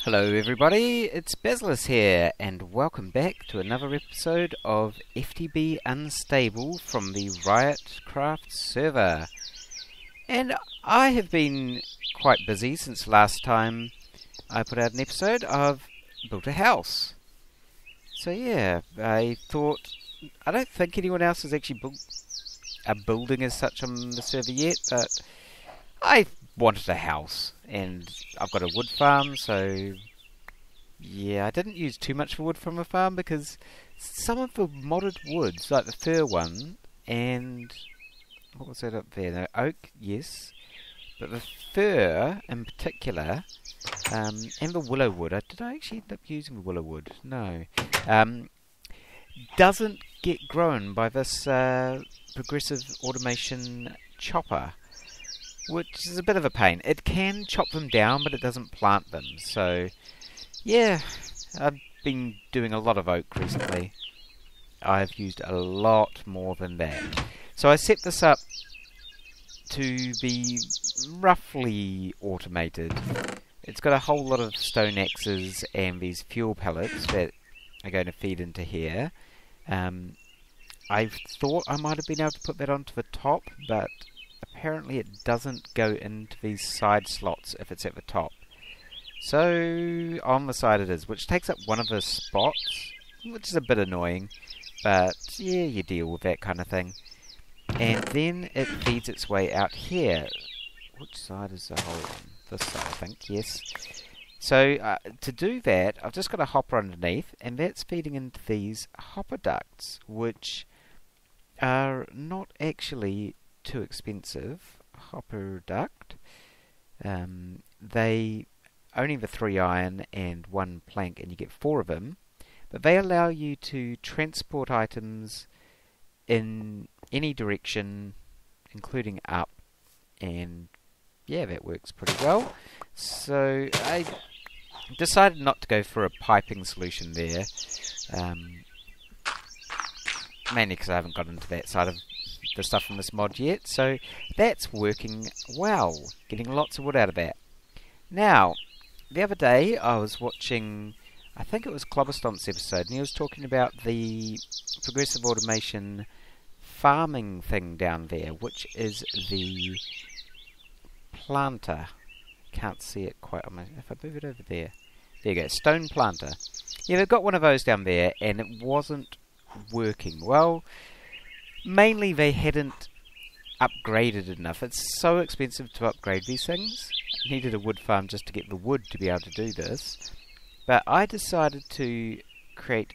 Hello everybody, it's Basilisk here, and welcome back to another episode of FTB Unstable from the Ryotcraft server. And I have been quite busy since last time I put out an episode. I've built a house. So yeah, I thought, I don't think anyone else has actually built a building as such on the server yet, but I wanted a house, and I've got a wood farm, so yeah, I didn't use too much wood from a farm because some of the modded woods, like the fir one, and what was that up there? No, oak, yes, but the fir in particular, and the willow wood. Did I actually end up using the willow wood? No. Doesn't get grown by this progressive automation chopper, which is a bit of a pain. It can chop them down, but it doesn't plant them. So, yeah, I've been doing a lot of oak recently. I've used a lot more than that. So I set this up to be roughly automated. It's got a whole lot of stone axes and these fuel pellets that are going to feed into here. I thought I might have been able to put that onto the top, but apparently it doesn't go into these side slots if it's at the top. So on the side it is, which takes up one of the spots, which is a bit annoying, but yeah, you deal with that kind of thing. And then it feeds its way out here. Which side is the hole on? This side, I think, yes. So to do that, I've just got a hopper underneath, and that's feeding into these hopper ducts, which are not actually too expensive. Hopper duct. They only the 3 iron and 1 plank, and you get 4 of them. But they allow you to transport items in any direction, including up, and yeah, that works pretty well. So I decided not to go for a piping solution there, mainly because I haven't got into that side of the stuff in this mod yet. So that's working well, getting lots of wood out of that. Now, the other day I was watching, I think it was Clobberstomp's episode, and he was talking about the progressive automation farming thing down there, which is the planter. Can't see it quite on my, if I move it over there. There you go, stone planter. Yeah, they've got one of those down there, and it wasn't working. Well, mainly they hadn't upgraded enough. It's so expensive to upgrade these things. I needed a wood farm just to get the wood to be able to do this. But I decided to create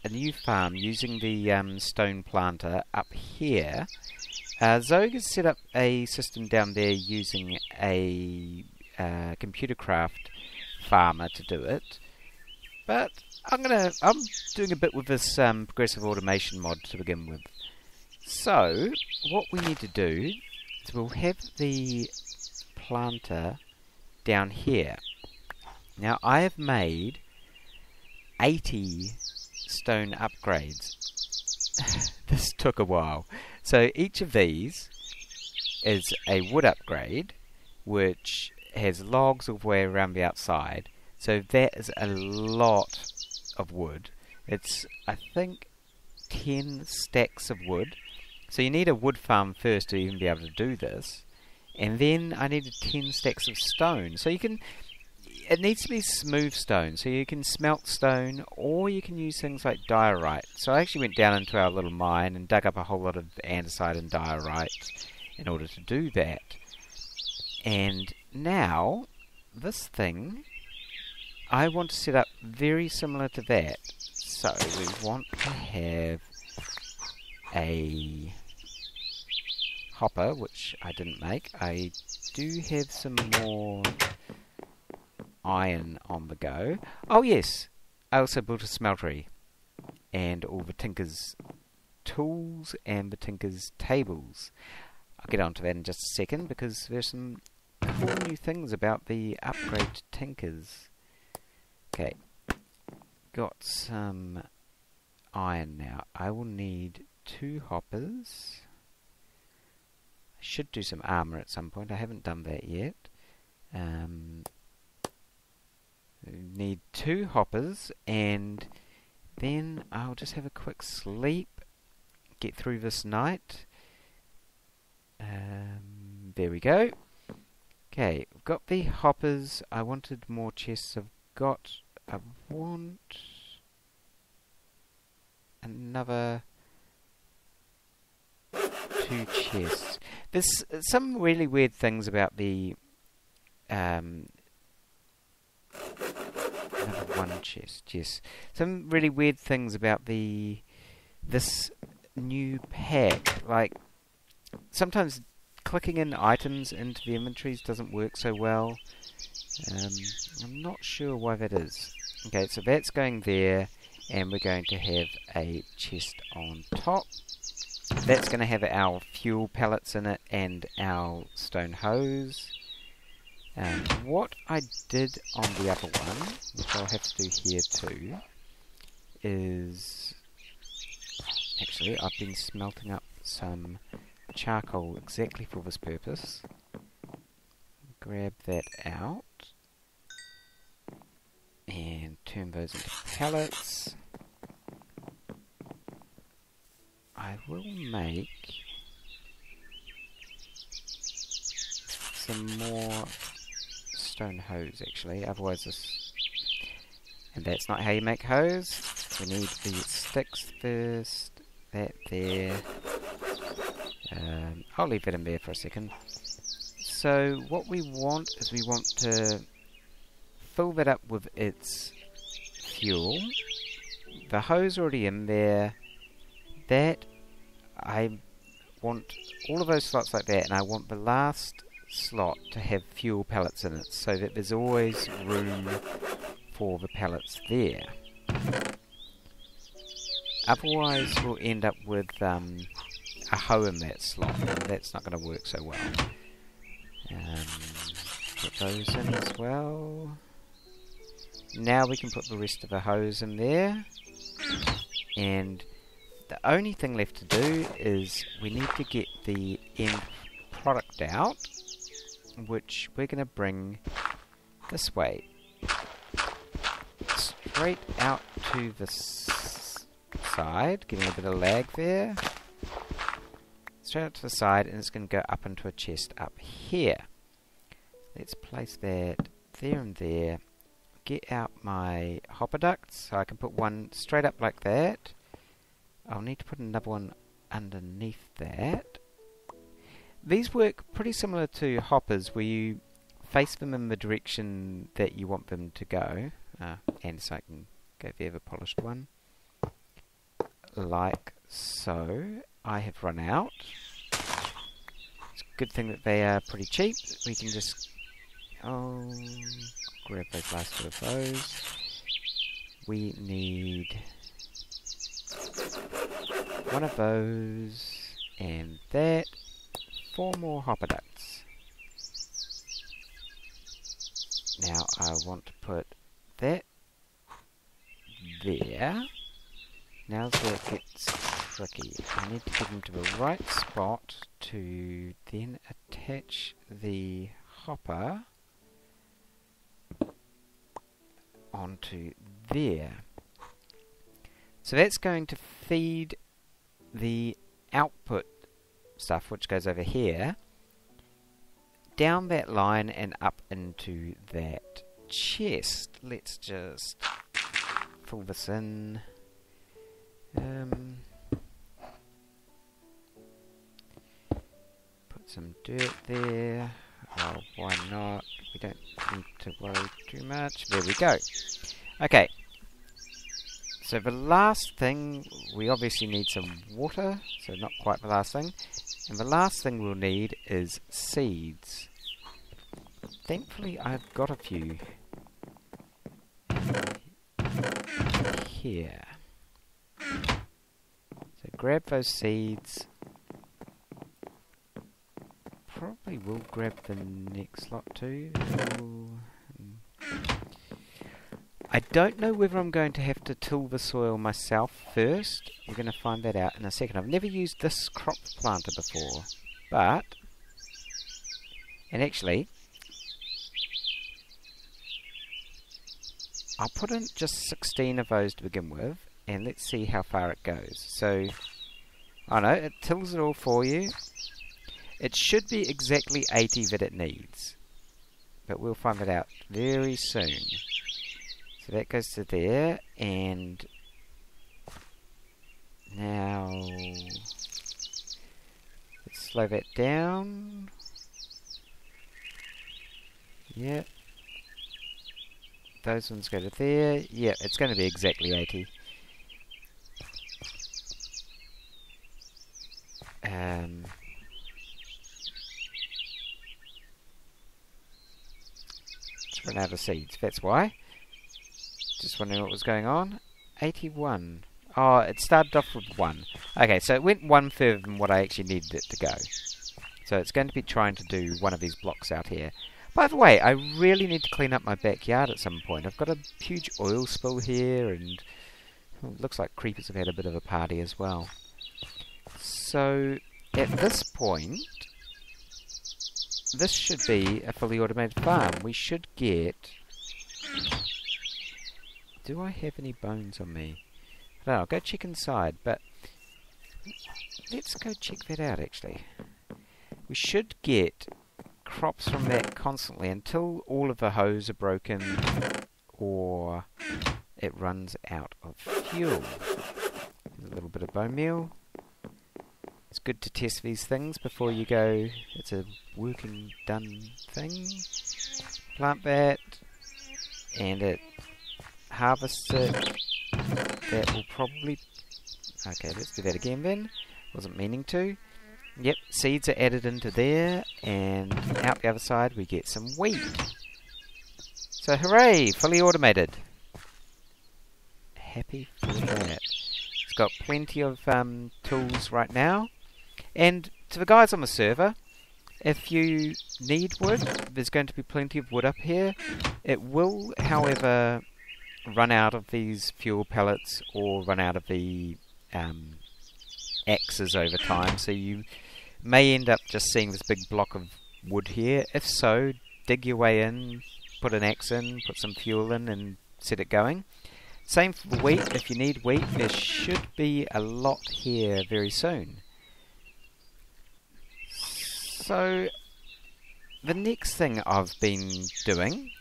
a new farm using the stone planter up here. Zoe has set up a system down there using a computer craft farmer to do it. But I'm doing a bit with this progressive automation mod to begin with. So what we need to do is we'll have the planter down here. Now I have made 80 stone upgrades. This took a while. So each of these is a wood upgrade, which has logs all the way around the outside. So that is a lot of wood. It's, I think, 10 stacks of wood. So you need a wood farm first to even be able to do this. And then I needed 10 stacks of stone. So you can, it needs to be smooth stone. So you can smelt stone, or you can use things like diorite. So I actually went down into our little mine and dug up a whole lot of andesite and diorite in order to do that. And now, this thing, I want to set up very similar to that. So we want to have a hopper, which I didn't make. I do have some more iron on the go. Oh yes, I also built a smeltery and all the tinker's tools and the tinker's tables. I'll get onto that in just a second because there's some cool new things about the upgrade tinkers. Okay, got some iron now. I will need 2 hoppers. I should do some armor at some point. I haven't done that yet. need 2 hoppers, and then I'll just have a quick sleep, get through this night. There we go. Okay, we've got the hoppers. I wanted more chests. I want another 2 chests. There's some really weird things about the another 1 chest. Yes, some really weird things about this new pack. Like sometimes clicking in items into the inventories doesn't work so well. I'm not sure why that is. Okay, so that's going there, and we're going to have a chest on top. That's going to have our fuel pellets in it and our stone hose. What I did on the other one, which I'll have to do here too, is... Actually, I've been smelting up some charcoal exactly for this purpose. Grab that out and turn those into pellets. I will make some more stone hose actually, otherwise this... And that's not how you make hose. We need the sticks first. That there. I'll leave it in there for a second. So what we want is we want to fill that up with its fuel. The hose already in there. That I want all of those slots like that, and I want the last slot to have fuel pellets in it, so that there's always room for the pellets there. Otherwise we'll end up with a hoe in that slot, and that's not going to work so well. Put those in as well. Now we can put the rest of the hose in there, and the only thing left to do is we need to get the end product out, which we're going to bring this way. Straight out to the side, getting a bit of lag there. Straight out to the side, and it's going to go up into a chest up here. Let's place that there and there. Get out my hopper ducts, so I can put one straight up like that. I'll need to put another one underneath that. These work pretty similar to hoppers, where you face them in the direction that you want them to go. And so I can go the other polished one. Like so. I have run out. It's a good thing that they are pretty cheap. We can just... grab those last 2 of those. We need 1 of those, and that. 4 more hopper ducts. Now I want to put that there. Now's where it gets tricky. I need to get into the right spot to then attach the hopper onto there. So that's going to feed the output stuff, which goes over here, down that line and up into that chest. Let's just fill this in. Put some dirt there. Oh, why not? We don't need to worry too much. There we go. Okay. So the last thing, we obviously need some water, so not quite the last thing. And the last thing we'll need is seeds. Thankfully I've got a few here. So grab those seeds. Probably will grab the next lot too. I don't know whether I'm going to have to till the soil myself first. We're going to find that out in a second. I've never used this crop planter before, but... And actually... I'll put in just 16 of those to begin with, and let's see how far it goes. So, I know, it tills it all for you. It should be exactly 80 that it needs, but we'll find that out very soon. So that goes to there, and now let's slow that down. Yep. Those ones go to there. Yep, it's going to be exactly 80. It's run out of seeds, that's why. Just wondering what was going on. 81. Oh, it started off with 1. Okay, so it went 1 further than what I actually needed it to go. So it's going to be trying to do one of these blocks out here. By the way, I really need to clean up my backyard at some point. I've got a huge oil spill here, and it looks like creepers have had a bit of a party as well. So, at this point, this should be a fully automated farm. We should get... Do I have any bones on me? I don't know, I'll go check inside, but let's go check that out actually. We should get crops from that constantly until all of the hose are broken or it runs out of fuel. A little bit of bone meal. It's good to test these things before you go. It's a working done thing. Plant that and it harvests it. That will probably... Okay, let's do that again then. Wasn't meaning to. Yep, seeds are added into there, and out the other side we get some wheat. So hooray, fully automated. Happy for that. It's got plenty of tools right now. And to the guys on the server, if you need wood, there's going to be plenty of wood up here. It will, however, run out of these fuel pellets or run out of the axes over time, so you may end up just seeing this big block of wood here. If so, dig your way in, put an axe in, put some fuel in and set it going. Same for the wheat. If you need wheat, there should be a lot here very soon. So the next thing I've been doing,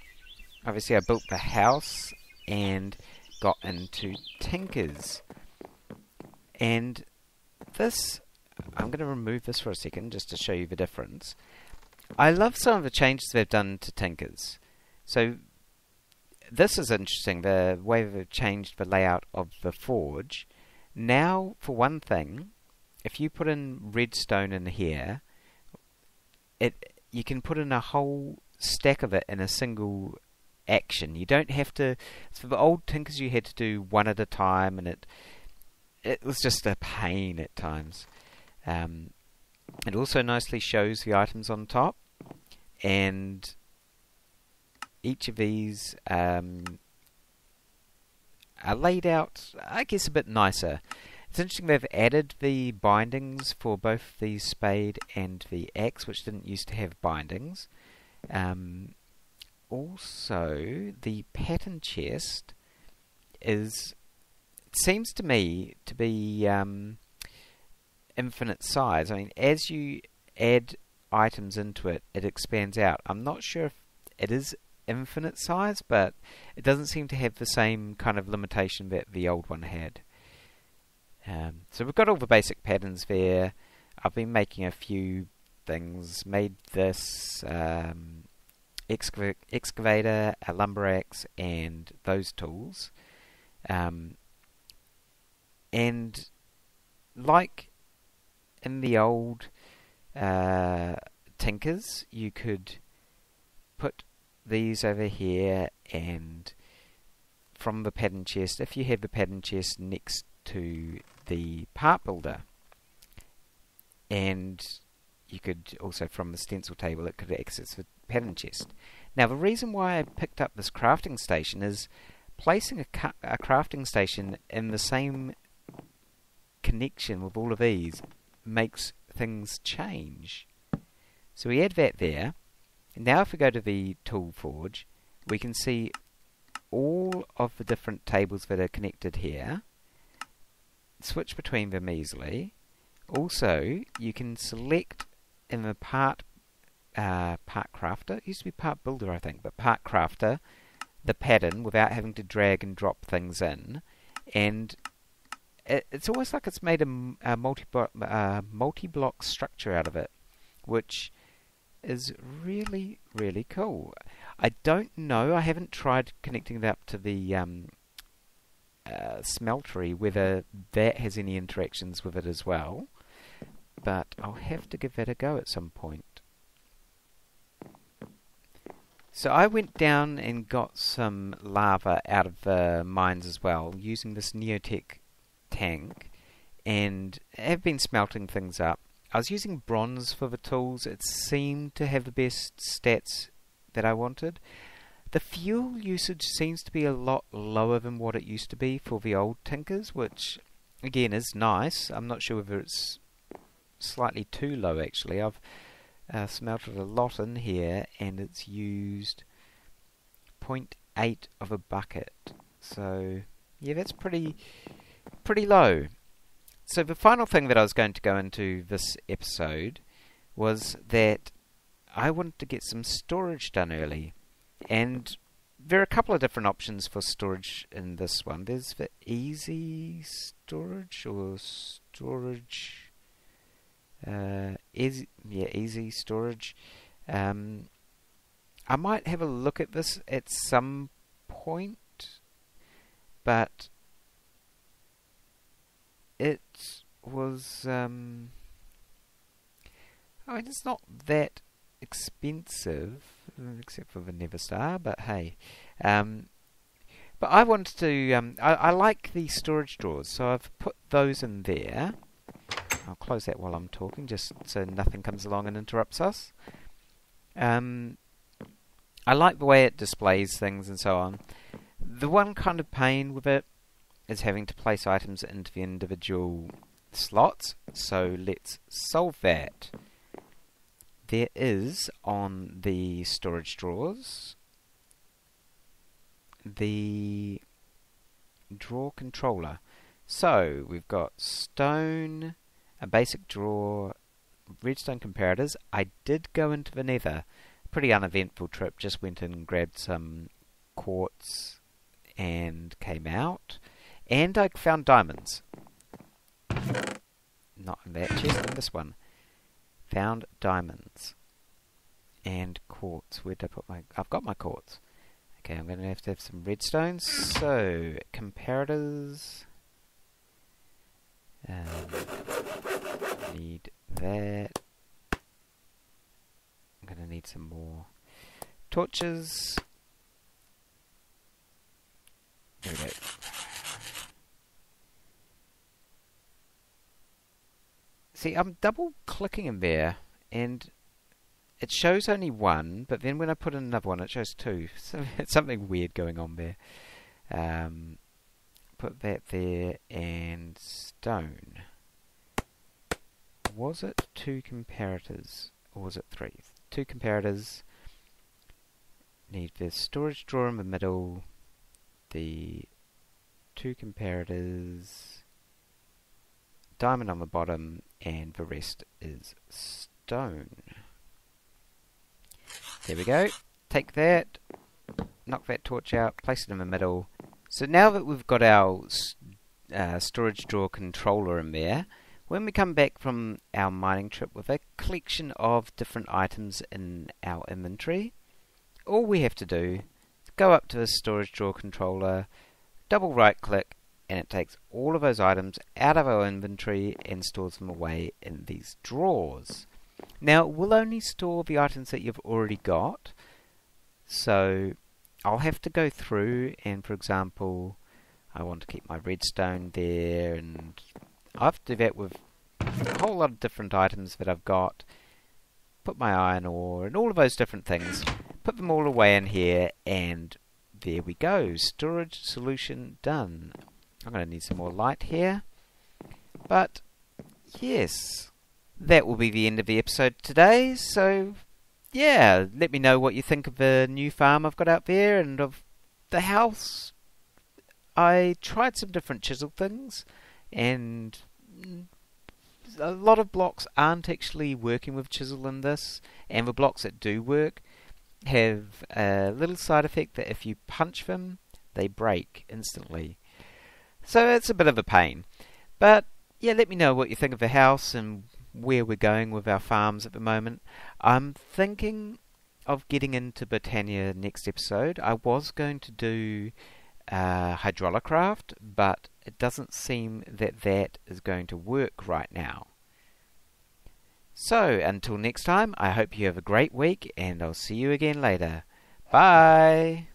obviously I built the house and got into Tinkers. And this, I'm going to remove this for a second just to show you the difference. I love some of the changes they've done to Tinkers. So this is interesting, the way they've changed the layout of the forge. Now, for one thing, if you put in redstone in here, you can put in a whole stack of it in a single action. You don't have to... For the old Tinkers you had to do one at a time, and it was just a pain at times. It also nicely shows the items on top, and each of these are laid out, I guess, a bit nicer. It's interesting they've added the bindings for both the spade and the axe, which didn't used to have bindings. Also, the pattern chest seems to me to be infinite size. I mean, as you add items into it, it expands out. I'm not sure if it is infinite size, but it doesn't seem to have the same kind of limitation that the old one had. So we've got all the basic patterns there. I've been making a few things. Made this excavator, a lumber axe, and those tools. And like in the old Tinkers, you could put these over here, and from the pattern chest, if you have the pattern chest next to the part builder, and you could also from the stencil table it could access the pattern chest. Now the reason why I picked up this crafting station is placing a crafting station in the same connection with all of these makes things change. So we add that there. Now if we go to the tool forge, we can see all of the different tables that are connected here. Switch between them easily. Also, you can select in the part crafter, it used to be part builder I think, but part crafter, the pattern without having to drag and drop things in, and it's almost like it's made a multi-block structure out of it, which is really, really cool. I don't know, I haven't tried connecting it up to the smeltery, whether that has any interactions with it as well, but I'll have to give that a go at some point. So I went down and got some lava out of the mines as well, using this Neotech tank, and have been smelting things up. I was using bronze for the tools. It seemed to have the best stats that I wanted. The fuel usage seems to be a lot lower than what it used to be for the old tinkers, which again is nice. I'm not sure whether it's slightly too low actually. I've smelted a lot in here and it's used 0.8 of a bucket, so yeah, that's pretty low. So the final thing that I was going to go into this episode was that I wanted to get some storage done early, and there are a couple of different options for storage in this one. There's the easy storage or storage easy storage. I might have a look at this at some point, but it was I mean, it's not that expensive except for the Never Star, but hey, but I wanted to I like the storage drawers, so I've put those in there. I'll close that while I'm talking, just so nothing comes along and interrupts us. I like the way it displays things and so on. The one kind of pain with it is having to place items into the individual slots, so let's solve that. There is, on the storage drawers, the drawer controller. So we've got stone, a basic drawer, redstone comparators. I did go into the Nether. Pretty uneventful trip. Just went in and grabbed some quartz and came out. And I found diamonds. Not in that chest, in this one. Found diamonds. And quartz. Where did I put my... I've got my quartz. Okay, I'm going to have some redstone. So, comparators... need that. I'm going to need some more torches. There we go. See, I'm double clicking in there and it shows only one, but then when I put in another one it shows two. So it's something weird going on there. Put that there, and stone. Was it 2 comparators or was it 3? 2 comparators. Need the storage drawer in the middle, the 2 comparators, diamond on the bottom, and the rest is stone. There we go. Take that, knock that torch out, place it in the middle. So now that we've got our storage drawer controller in there, when we come back from our mining trip with a collection of different items in our inventory, all we have to do is go up to the storage drawer controller, double right click, and it takes all of those items out of our inventory and stores them away in these drawers. Now, it will only store the items that you've already got, so I'll have to go through and, for example, I want to keep my redstone there, and I have to do that with a whole lot of different items that I've got. Put my iron ore and all of those different things. Put them all away in here, and there we go. Storage solution done. I'm going to need some more light here. But, yes, that will be the end of the episode today. So, yeah, let me know what you think of the new farm I've got out there and of the house, I tried some different chisel things, and a lot of blocks aren't actually working with chisel in this, and the blocks that do work have a little side effect that if you punch them, they break instantly. So it's a bit of a pain. But yeah, let me know what you think of the house and where we're going with our farms at the moment. I'm thinking of getting into Britannia next episode. I was going to do Hydraulicraft, but it doesn't seem that that is going to work right now. So, until next time, I hope you have a great week, and I'll see you again later. Bye!